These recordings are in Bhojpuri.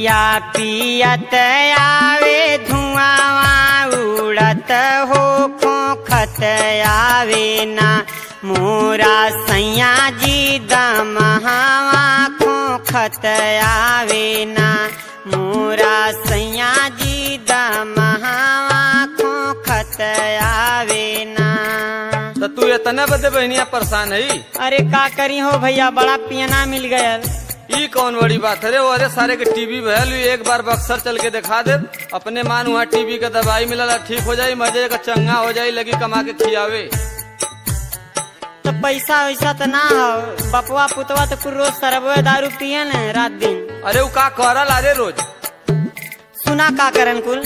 भंगिया पियत आवे धुआं उड़त हो खोखत आवे ना मोरा सैया जी दमहावा खोखत आवे ना मोरा सैया जी दमहावा खोखत आवे ना। तो तू इतने बदे बहनिया परेशान है? अरे का करी हो भैया, बड़ा पियना मिल गया। ई कौन बड़ी बात है रे? अरे सारे के टीबी भयल, एक बार बक्सर चल के दिखा दे अपने मान, वहाँ टीबी का दवाई मिला ठीक हो जाये, मजे का चंगा हो जाये, लगी कमा के खियावे। तो पैसा वैसा तो ना हो, बपवा पुतवा तो कुल रोज सरबे दारू पियन रात दिन। अरे वो का करल अरे रोज? सुना का करन कुल,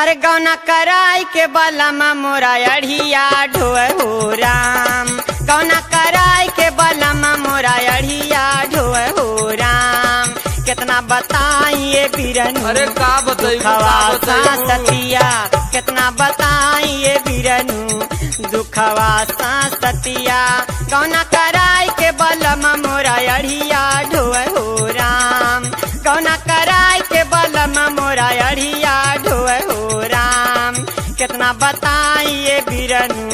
अरे गौना कराई के बलमा मोरा अढ़िया ढोए हो राम, गौना कराई के बलमा मोरा अढ़िया ढोए हो राम। कितना बताइए बिरनु, अरे का बताइए दुखवा सतिया, कितना बताइए बिरनु दुखवा सतिया। गौना कराई के बलमा मोरा अढ़िया ढोए हो राम, गौना कराई के बलमा मोरा अढ़िया ढोए हो राम। कितना बताइए बिरनु,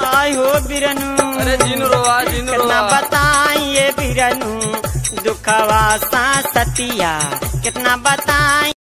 आय हो बिरनु, अरे जिन रोआ जिन रोआ, कितना बताइए बिरनु दुखवा सतिया, कितना बताइए।